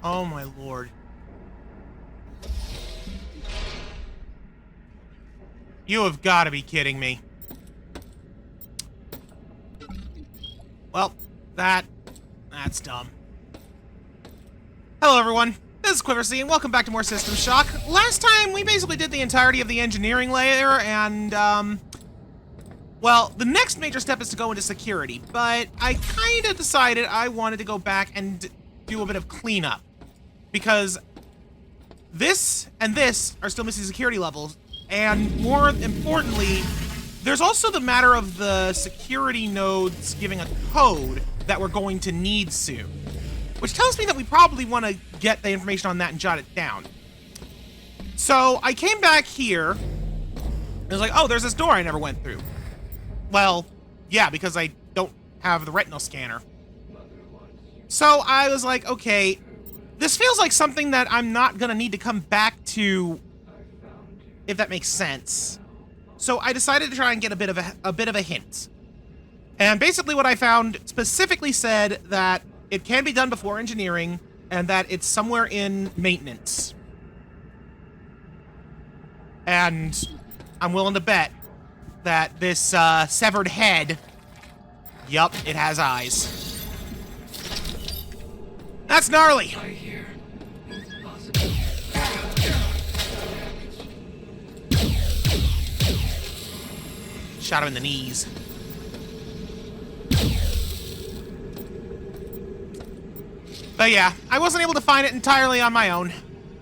Oh my lord. You have got to be kidding me. Well, that's dumb. Hello everyone, this is Quiversee, and welcome back to more System Shock. Last time, we basically did the entirety of the engineering layer, and, well, the next major step is to go into security, but I kind of decided I wanted to go back and do a bit of cleanup. Because this and this are still missing security levels, and more importantly, there's also the matter of the security nodes giving a code that we're going to need soon. Which tells me that we probably want to get the information on that and jot it down. So I came back here, and I was like, oh, there's this door I never went through. Well, yeah, because I don't have the retinal scanner. So I was like, okay, this feels like something that I'm not gonna need to come back to, if that makes sense. So I decided to try and get a bit of a hint. And basically what I found specifically said that it can be done before engineering, and that it's somewhere in maintenance. And I'm willing to bet that this severed head, yup, it has eyes. That's gnarly! Shot him in the knees. But yeah, I wasn't able to find it entirely on my own,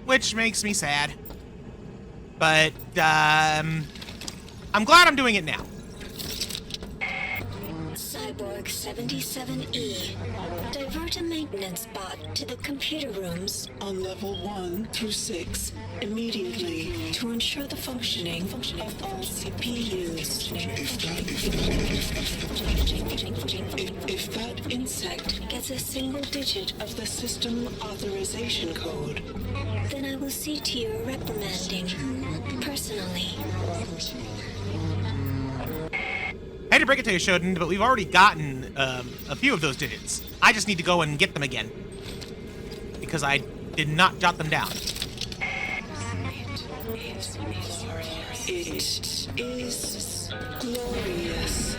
which makes me sad. But, I'm glad I'm doing it now. Cyborg 77E. Divert a maintenance bot to the computer rooms on level 1 through 6 immediately to ensure the functioning of all CPUs. If that insect gets a single digit of the system authorization code, then I will see to your reprimanding personally. I hate to break it to you, Shodan, but we've already gotten a few of those digits. I just need to go and get them again. Because I did not jot them down. It is glorious.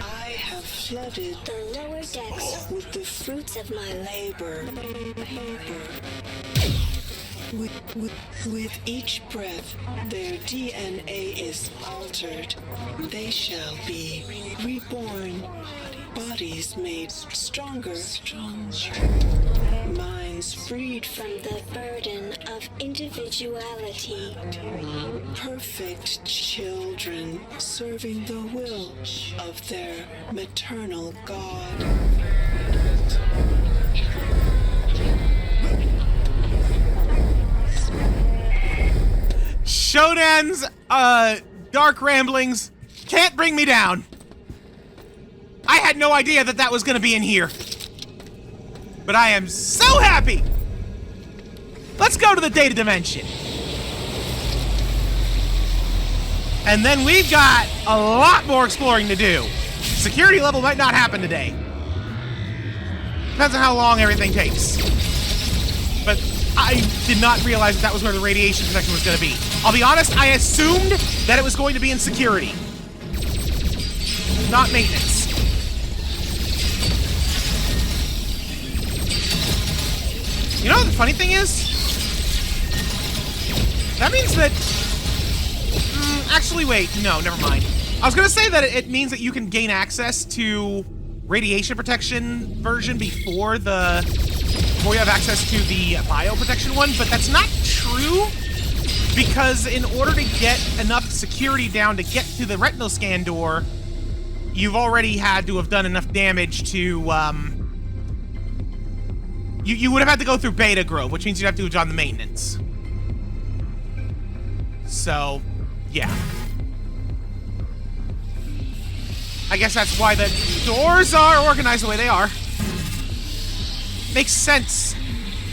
I have flooded The lower decks with the fruits of my labor. With each breath, their DNA is altered. They shall be reborn. Bodies made stronger. Minds freed from the burden of individuality. Perfect children serving the will of their maternal God. Shodan's dark ramblings can't bring me down. I had no idea that that was going to be in here. But I am so happy. Let's go to the data dimension. And then we've got a lot more exploring to do. Security level might not happen today. Depends on how long everything takes. But I did not realize that was where the radiation protection was going to be. I'll be honest, I assumed that it was going to be in security. Not maintenance. You know what the funny thing is? That means that... actually, wait. No, never mind. I was going to say that it means that you can gain access to radiation protection version before you have access to the bioprotection one, but that's not true, because in order to get enough security down to get to the retinal scan door, you've already had to have done enough damage to, you would have had to go through Beta Grove, which means you'd have to have done the maintenance. So, yeah. I guess that's why the doors are organized the way they are. Makes sense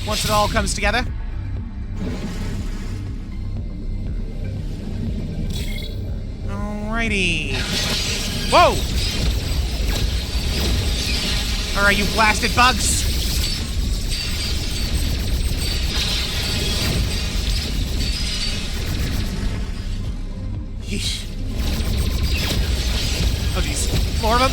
once it all comes together. Alrighty. Whoa! Alright, you blasted bugs. Yeesh. Oh, jeez. More of them.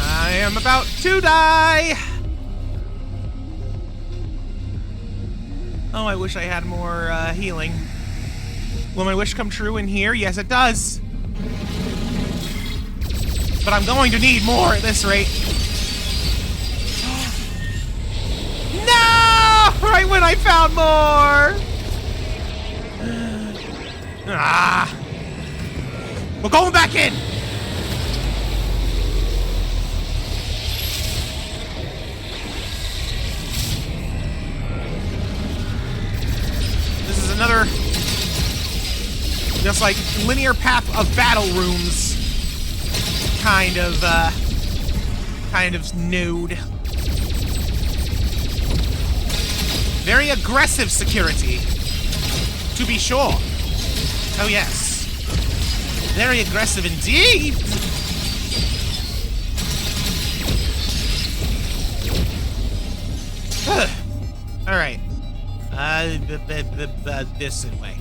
I am about to die. Oh, I wish I had more healing. Will my wish come true in here? Yes, it does. But I'm going to need more at this rate. No! Right when I found more! Ah! We're going back in! This is another just like linear path of battle rooms kind of node. Very aggressive security, to be sure. Oh yes, very aggressive indeed. All right, this way.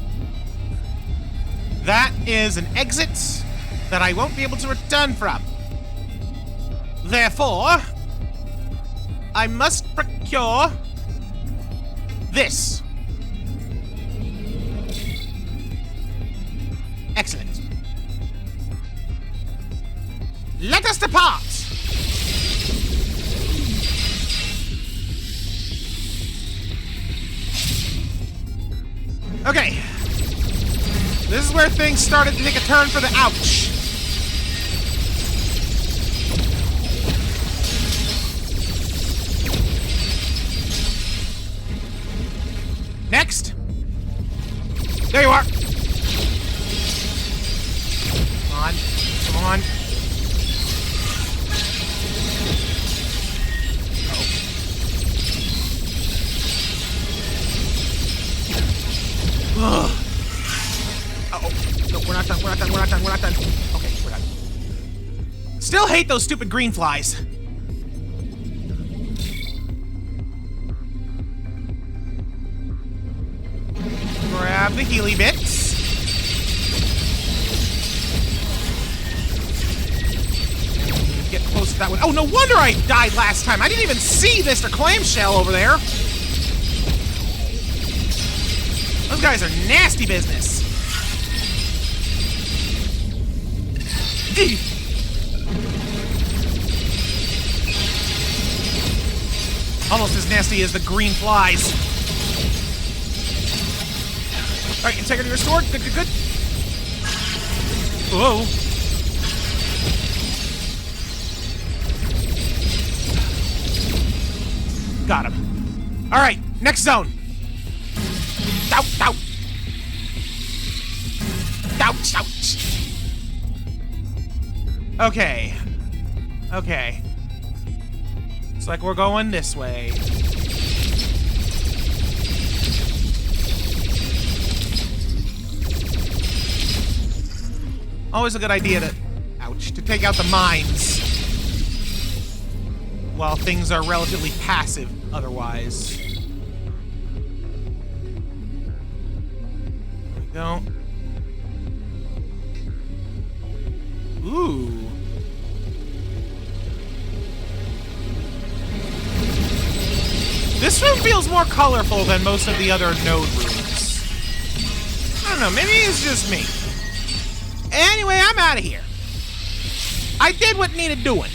That is an exit that I won't be able to return from. Therefore, I must procure this. Excellent. Let us depart. Okay. This is where things started to take a turn for the ouch. Next. There you are. Come on. Come on. Ugh. Uh-oh. No, we're not done. We're not done. We're not done. We're not done. Okay, we're done. Still hate those stupid green flies. Grab the Healy bits. Get close to that one. Oh, no wonder I died last time. I didn't even see Mr. Clamshell over there. Those guys are nasty business. Almost as nasty as the green flies. Alright, integrity restored. Good, good, good. Whoa. Got him. Alright, next zone. Ouch, ouch. Ouch, ouch. Okay. Okay. Looks like we're going this way. Always a good idea to, ouch, to take out the mines while things are relatively passive otherwise. There we go. Ooh. This room feels more colorful than most of the other node rooms. I don't know, maybe it's just me. Anyway, I'm out of here. I did what needed doing.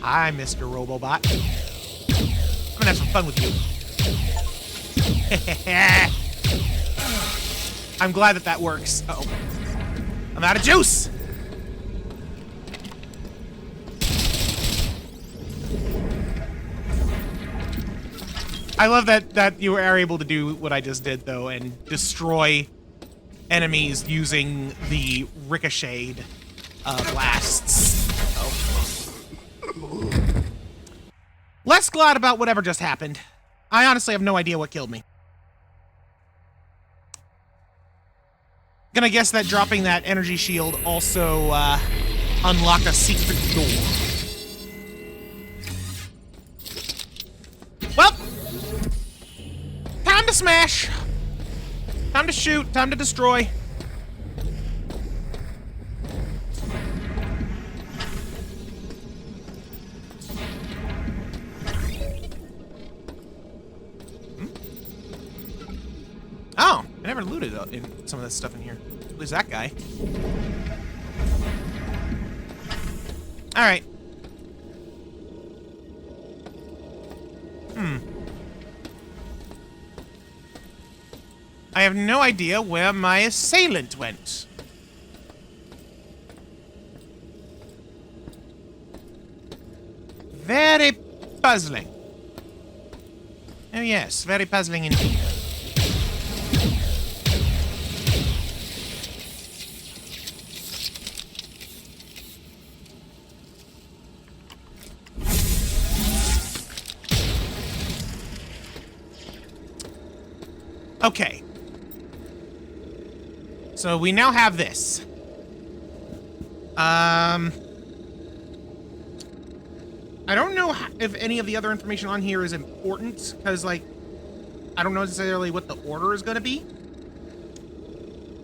Hi, Mr. Robobot. I'm gonna have some fun with you. I'm glad that that works. Uh-oh. I'm out of juice! I love that you are able to do what I just did, though, and destroy enemies using the ricocheted blasts. Oh. glad about whatever just happened. I honestly have no idea what killed me. Gonna guess that dropping that energy shield also unlocked a secret door. Well, time to smash. Time to shoot. Time to destroy. Oh, I never looted in some of this stuff in here. Who's that guy? All right. I have no idea where my assailant went. Very puzzling. Oh yes, very puzzling indeed. Okay. So we now have this. I don't know if any of the other information on here is important, because, like, I don't know necessarily what the order is going to be.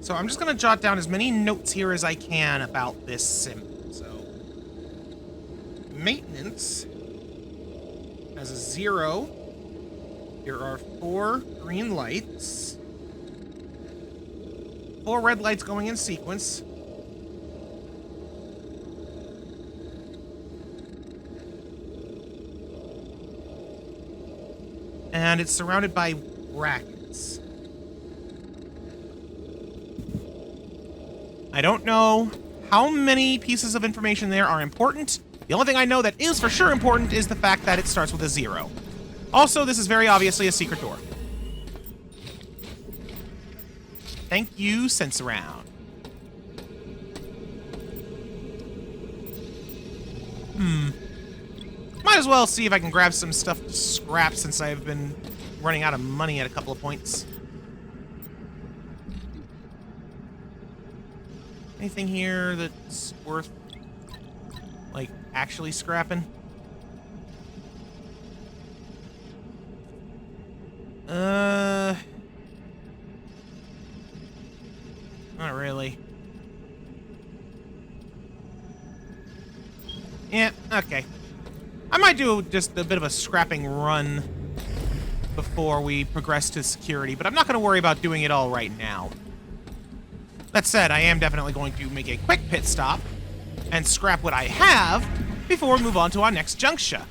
So I'm just going to jot down as many notes here as I can about this sim. So, maintenance has a 0. There are 4 green lights. 4 red lights going in sequence. And it's surrounded by brackets. I don't know how many pieces of information there are important. The only thing I know that is for sure important is the fact that it starts with a 0. Also, this is very obviously a secret door. Thank you, Sense Around. Might as well see if I can grab some stuff to scrap since I've been running out of money at a couple of points. Anything here that's worth, like, actually scrapping? Not really. Yeah, okay. I might do just a bit of a scrapping run before we progress to security, but I'm not going to worry about doing it all right now. That said, I am definitely going to make a quick pit stop and scrap what I have before we move on to our next juncture,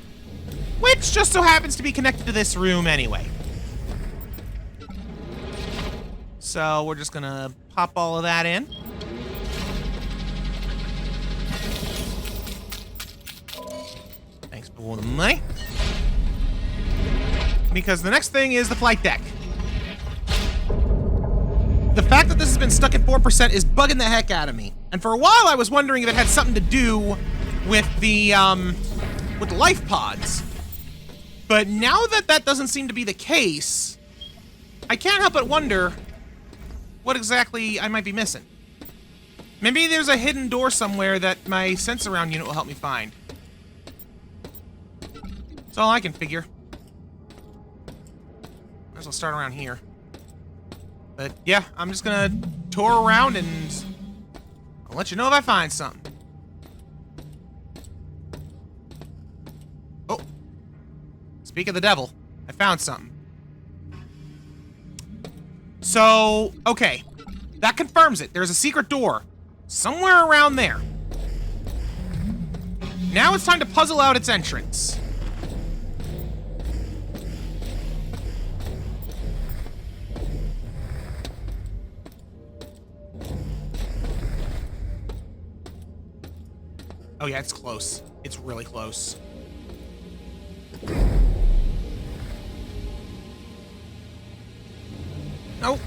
which just so happens to be connected to this room anyway. So we're just going to pop all of that in. Thanks for all the money. Because the next thing is the flight deck. The fact that this has been stuck at 4% is bugging the heck out of me. And for a while I was wondering if it had something to do with the life pods. But now that that doesn't seem to be the case, I can't help but wonder what exactly I might be missing. Maybe there's a hidden door somewhere that my Sense Around unit will help me find. That's all I can figure. Might as well start around here. But yeah, I'm just gonna tour around and I'll let you know if I find something. Oh. Speak of the devil, I found something. So, okay. That confirms it. There's a secret door somewhere around there. Now it's time to puzzle out its entrance. Oh yeah, it's close. It's really close. Nope.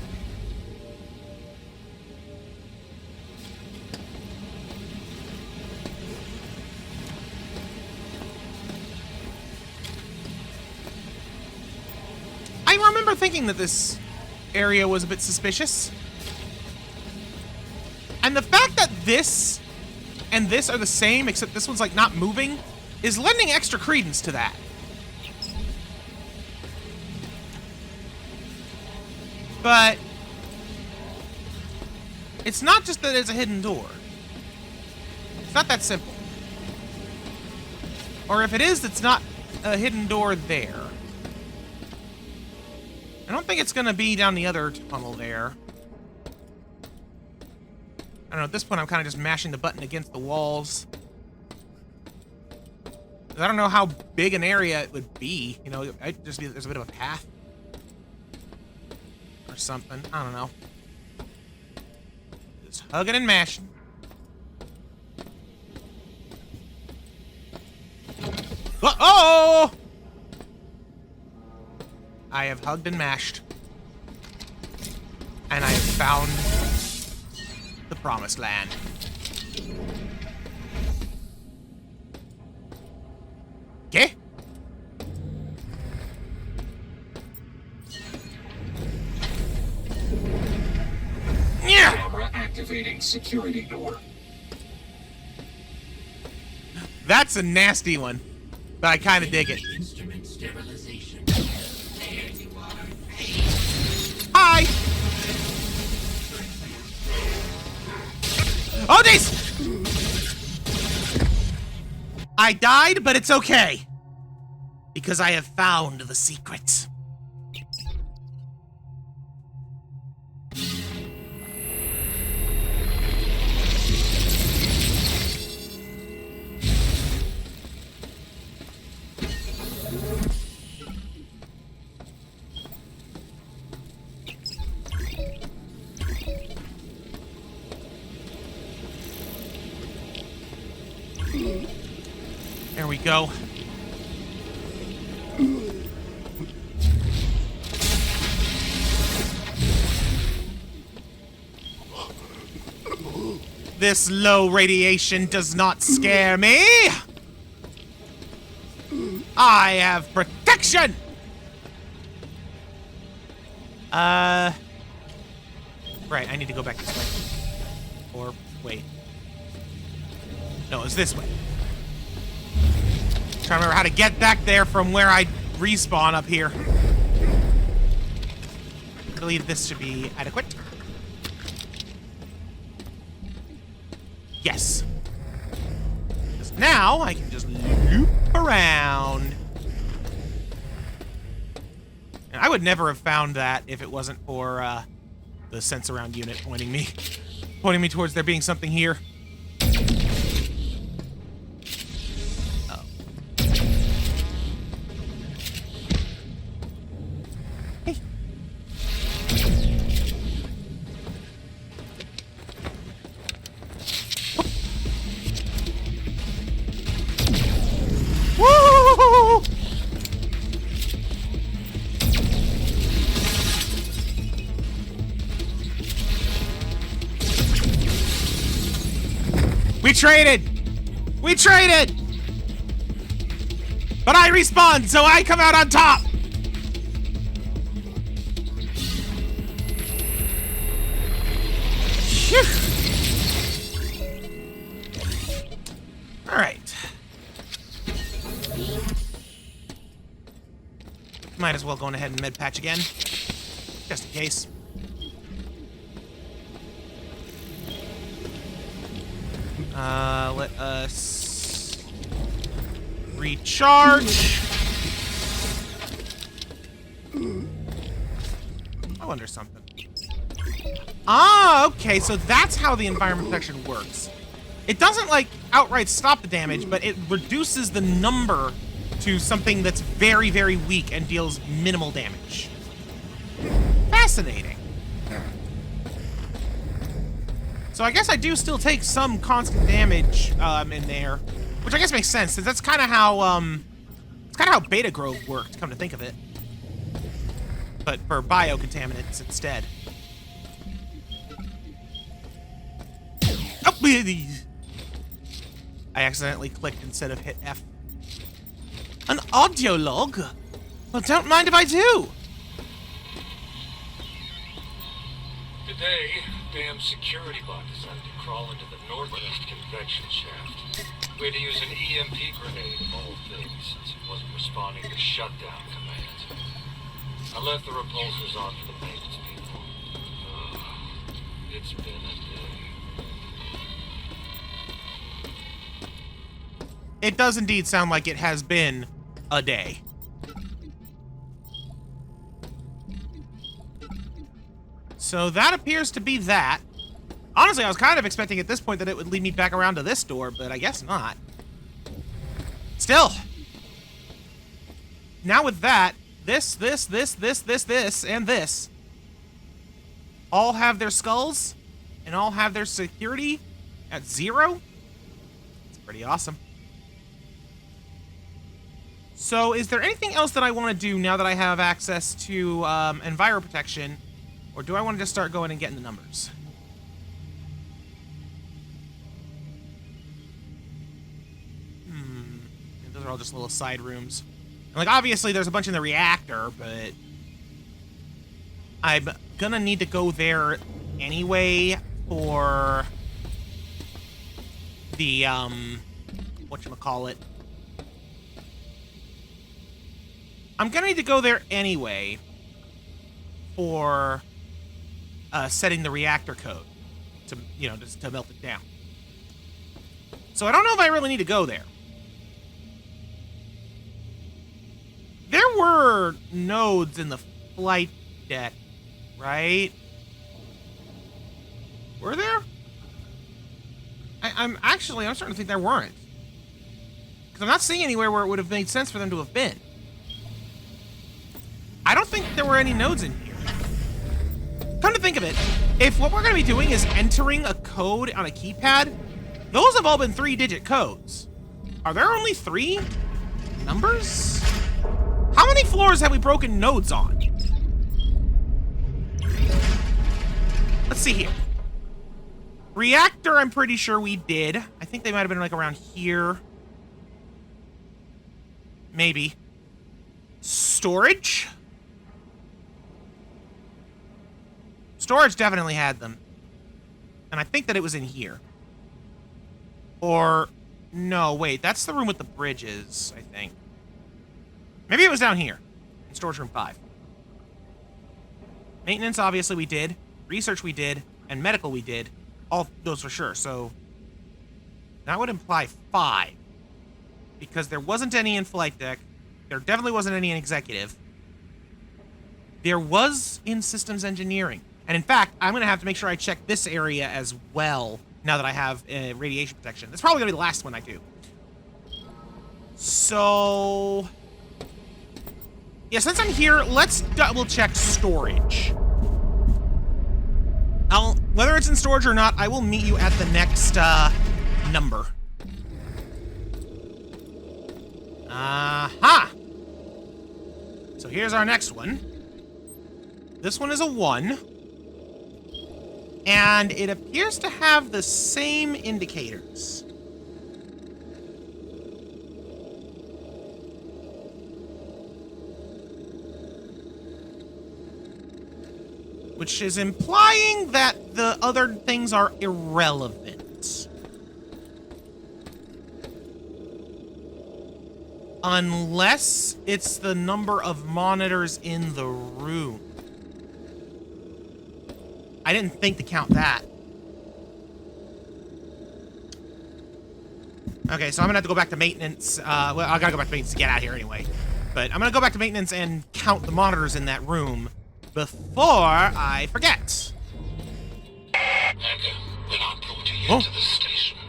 remember thinking that this area was a bit suspicious. And the fact that this and this are the same, except this one's like not moving, is lending extra credence to that. But it's not just that it's a hidden door. It's not that simple. Or if it is, it's not a hidden door there. I don't think it's gonna be down the other tunnel there. I don't know, at this point I'm kind of just mashing the button against the walls. 'Cause I don't know how big an area it would be. You know, I'd just be, there's a bit of a path. Or something, I don't know. Just hugging and mashing. Uh-oh! I have hugged and mashed. And I have found the promised land. Okay. Yeah. Camera activating security door. That's a nasty one, but I kind of dig it. Instrument sterilization. There you are. Hi. Oh, jeez! I died, but it's okay. Because I have found the secret. There we go. This low radiation does not scare me. I have protection. Right, I need to go back this way. Or wait. No, it's this way. Trying to remember how to get back there from where I respawn up here. I believe this should be adequate. Yes. Because now I can just loop around. And I would never have found that if it wasn't for the sense around unit pointing me towards there being something here. We traded! We traded! But I respawned, so I come out on top! Phew. Alright. Might as well go on ahead and med patch again. Just in case. Let us recharge. I wonder something. Ah, okay, so that's how the environment protection works. It doesn't, like, outright stop the damage, but it reduces the number to something that's very, very weak and deals minimal damage. Fascinating. So I guess I do still take some constant damage in there, which I guess makes sense, since that's kind of how Beta Grove worked, come to think of it. But for biocontaminants instead. Oh, I accidentally clicked instead of hit F. An audio log? Well, don't mind if I do. Today, damn security bot decided to crawl into the northeast convection shaft. We had to use an EMP grenade of all things, since it wasn't responding to shutdown commands. I left the repulsors on for the maintenance people. It's been a day. It does indeed sound like it has been a day. So that appears to be that. Honestly, I was kind of expecting at this point that it would lead me back around to this door, but I guess not. Still. Now with that, this, and this all have their skulls and all have their security at 0. It's pretty awesome. So is there anything else that I want to do now that I have access to enviro protection? Or do I want to just start going and getting the numbers? And those are all just little side rooms. And like, obviously, there's a bunch in the reactor, but I'm gonna need to go there anyway for the, whatchamacallit. I'm gonna need to go there anyway for setting the reactor code to, you know, just to melt it down. So I don't know if I really need to go there. There were nodes in the flight deck, right? Were there? I'm starting to think there weren't. Because I'm not seeing anywhere where it would have made sense for them to have been. I don't think there were any nodes in here. Come to think of it, if what we're going to be doing is entering a code on a keypad, those have all been 3-digit codes. Are there only 3 numbers? How many floors have we broken nodes on? Let's see here. Reactor, I'm pretty sure we did. I think they might have been like around here. Maybe. Storage? Storage definitely had them. And I think that it was in here. Or, no, wait, that's the room with the bridges, I think. Maybe it was down here, in storage room 5. Maintenance, obviously, we did. Research, we did. And medical, we did. All those for sure, so that would imply 5. Because there wasn't any in flight deck. There definitely wasn't any in executive. There was in systems engineering. And in fact, I'm going to have to make sure I check this area as well now that I have radiation protection. That's probably going to be the last one I do. So, yeah, since I'm here, let's double check storage. Whether it's in storage or not, I will meet you at the next number. Aha! So here's our next one. This one is a 1. And it appears to have the same indicators. Which is implying that the other things are irrelevant. Unless it's the number of monitors in the room. I didn't think to count that. Okay, so I'm gonna have to go back to maintenance. Well, I gotta go back to maintenance to get out of here anyway. But I'm gonna go back to maintenance and count the monitors in that room before I forget. Hacker, when I brought you here to the station,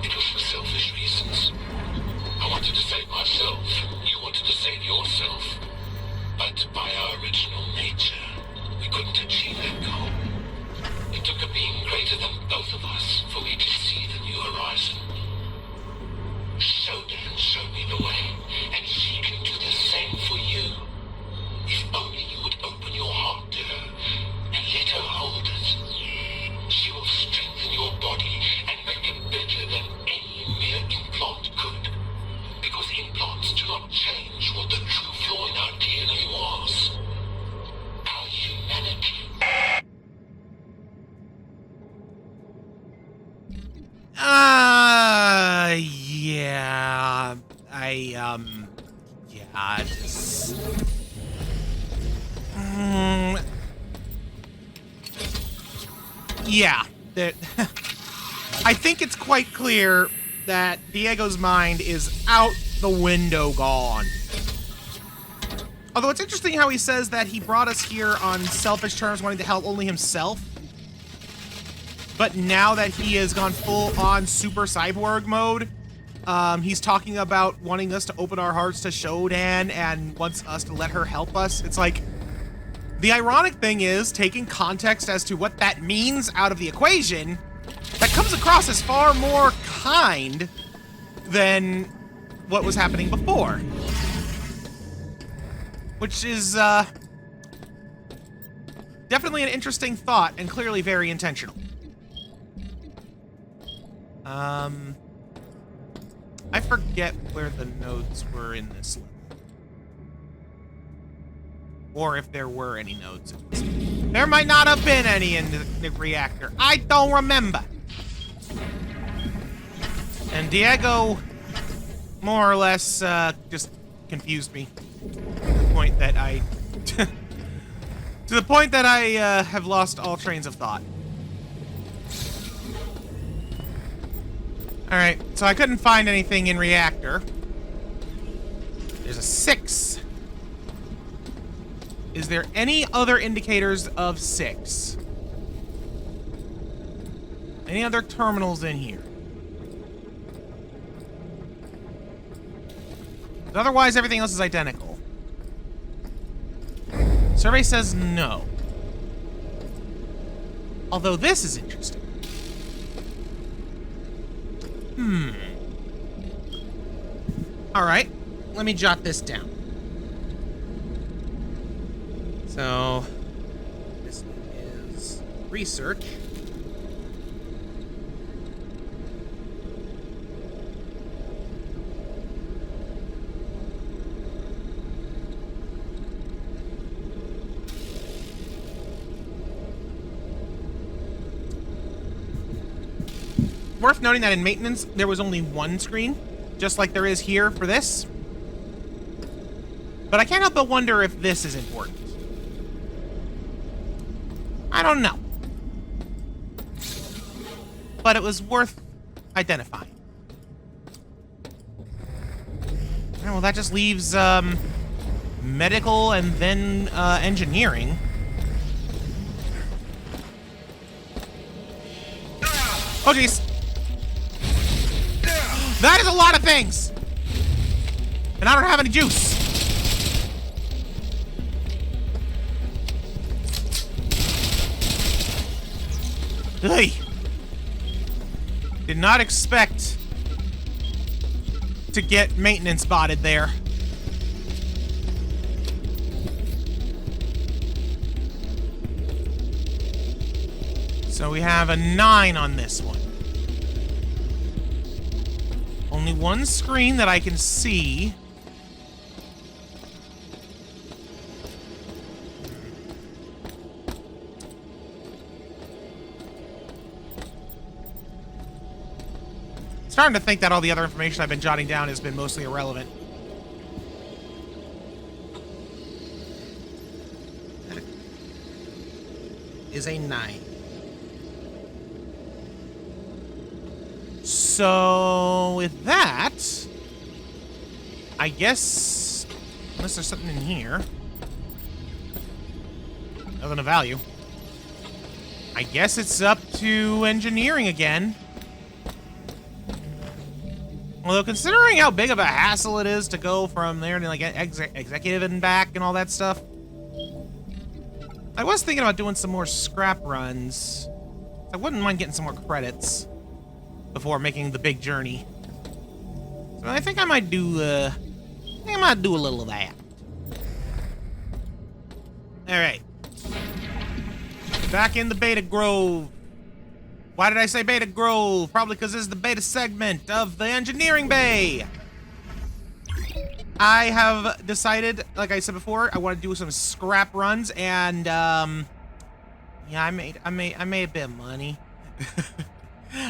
it was for selfish reasons. I wanted to save myself. You wanted to save yourself. But by our original nature, we couldn't achieve that goal. It took a being greater than both of us for me to see the new horizon. Shodan showed me the way, and she can do the same for you. If only you would open your heart to her and let her hold it. She will strengthen your body and make it better than any mere implant could. Because implants do not change what the true flaw in our DNA was. Our humanity. Yeah, yeah, just... yeah, I think it's quite clear that Diego's mind is out the window gone. Although it's interesting how he says that he brought us here on selfish terms, wanting to help only himself. But now that he has gone full-on super cyborg mode, he's talking about wanting us to open our hearts to Shodan and wants us to let her help us. It's like, the ironic thing is, taking context as to what that means out of the equation, that comes across as far more kind than what was happening before. Which is, definitely an interesting thought and clearly very intentional. I forget where the nodes were in this level. Or if there were any nodes in this level. There might not have been any in the reactor. I don't remember. And Diego, more or less, just confused me. To the point that I... to the point that I, have lost all trains of thought. Alright, so I couldn't find anything in reactor. There's a 6. Is there any other indicators of 6? Any other terminals in here? Otherwise, everything else is identical. Survey says no. Although this is interesting. Alright, let me jot this down. So, this is research. Worth noting that in maintenance, there was only one screen, just like there is here for this. But I can't help but wonder if this is important. I don't know. But it was worth identifying. And well, that just leaves, medical and then, engineering. Oh, jeez. That is a lot of things! And I don't have any juice. Hey! Did not expect to get maintenance spotted there. So we have a 9 on this one. Only one screen that I can see. Starting to think that all the other information I've been jotting down has been mostly irrelevant. That is a 9. So, with that, I guess, unless there's something in here, nothing of value, I guess it's up to engineering again. Although, considering how big of a hassle it is to go from there to, like, executive and back and all that stuff, I was thinking about doing some more scrap runs. I wouldn't mind getting some more credits before making the big journey. So I think I might do, a little of that. Alright. Back in the Beta Grove. Why did I say Beta Grove? Probably because this is the beta segment of the engineering bay. I have decided, like I said before, I want to do some scrap runs, and yeah, I made a bit of money.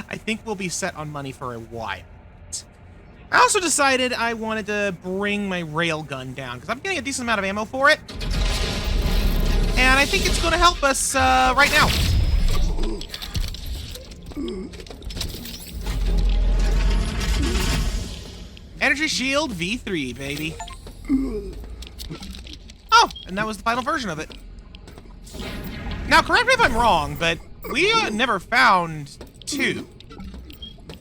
I think we'll be set on money for a while. I also decided I wanted to bring my railgun down, because I'm getting a decent amount of ammo for it. And I think it's going to help us right now. Energy Shield V3, baby. Oh, and that was the final version of it. Now, correct me if I'm wrong, but we never found 2.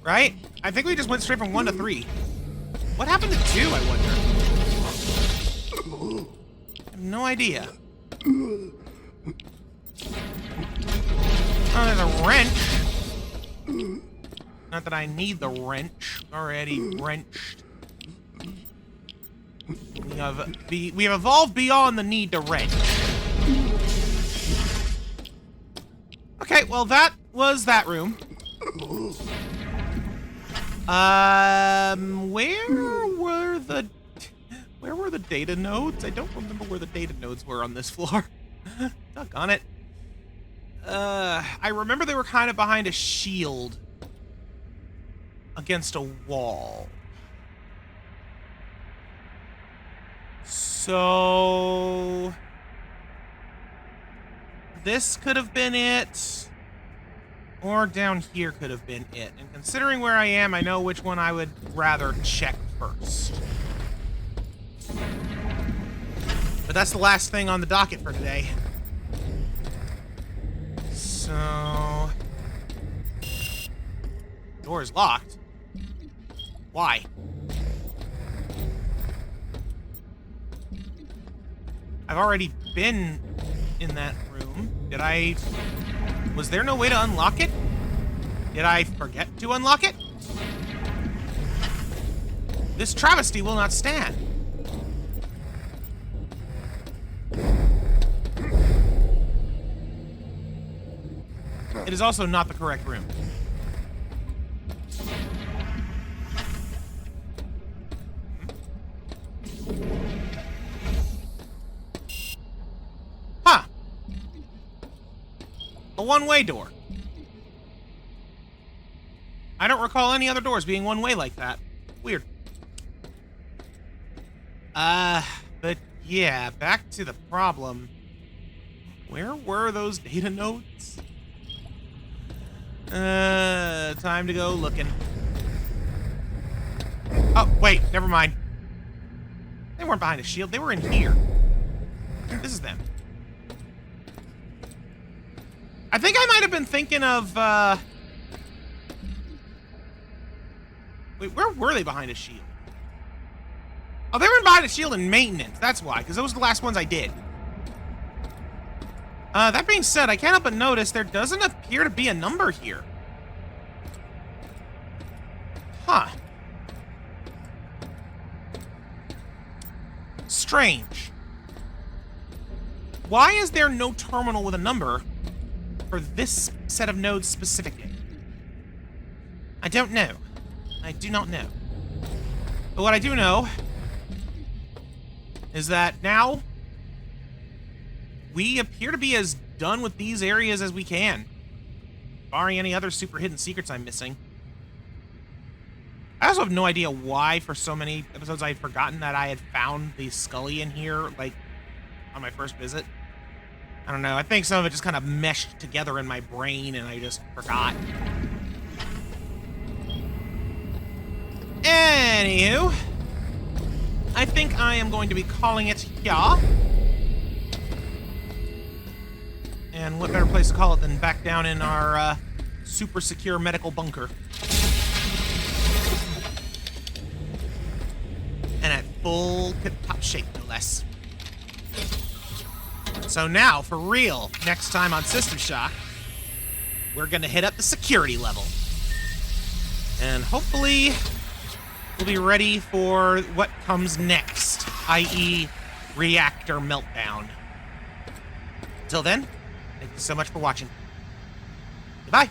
Right? I think we just went straight from 1 to 3. What happened to 2, I wonder? I have no idea. Oh, there's a wrench. Not that I need the wrench. Already wrenched. We have evolved beyond the need to wrench. Okay, well that was that room. Where were the data nodes? I don't remember where the data nodes were on this floor. Doggone it. I remember they were kind of behind a shield against a wall. So this could have been it, or down here could have been it. And considering where I am, I know which one I would rather check first. But that's the last thing on the docket for today. So, door is locked. Why? I've already been in that room. Was there no way to unlock it? Did I forget to unlock it? This travesty will not stand. It is also not the correct room. Huh. A one-way door. I don't recall any other doors being one-way like that. Weird. But yeah, back to the problem. Where were those data nodes? Time to go looking. Oh, wait, never mind. They weren't behind a shield, they were in here. This is them. I think I might have been thinking of, wait, where were they behind a shield? Oh, they were behind a shield in maintenance, that's why, because those were the last ones I did. That being said, I can't help but notice there doesn't appear to be a number here. Huh. Strange. Why is there no terminal with a number for this set of nodes specifically? I don't know. I do not know. But what I do know is that now we appear to be as done with these areas as we can, barring any other super hidden secrets I'm missing. I also have no idea why for so many episodes I had forgotten that I had found the Scully in here, like, on my first visit. I don't know, I think some of it just kind of meshed together in my brain and I just forgot. Anywho, I think I am going to be calling it here. And what better place to call it than back down in our super secure medical bunker. And at full tip-top shape, no less. So now, for real, next time on System Shock, we're gonna hit up the security level. And hopefully, we'll be ready for what comes next, i.e. reactor meltdown. Until then, thank you so much for watching. Goodbye.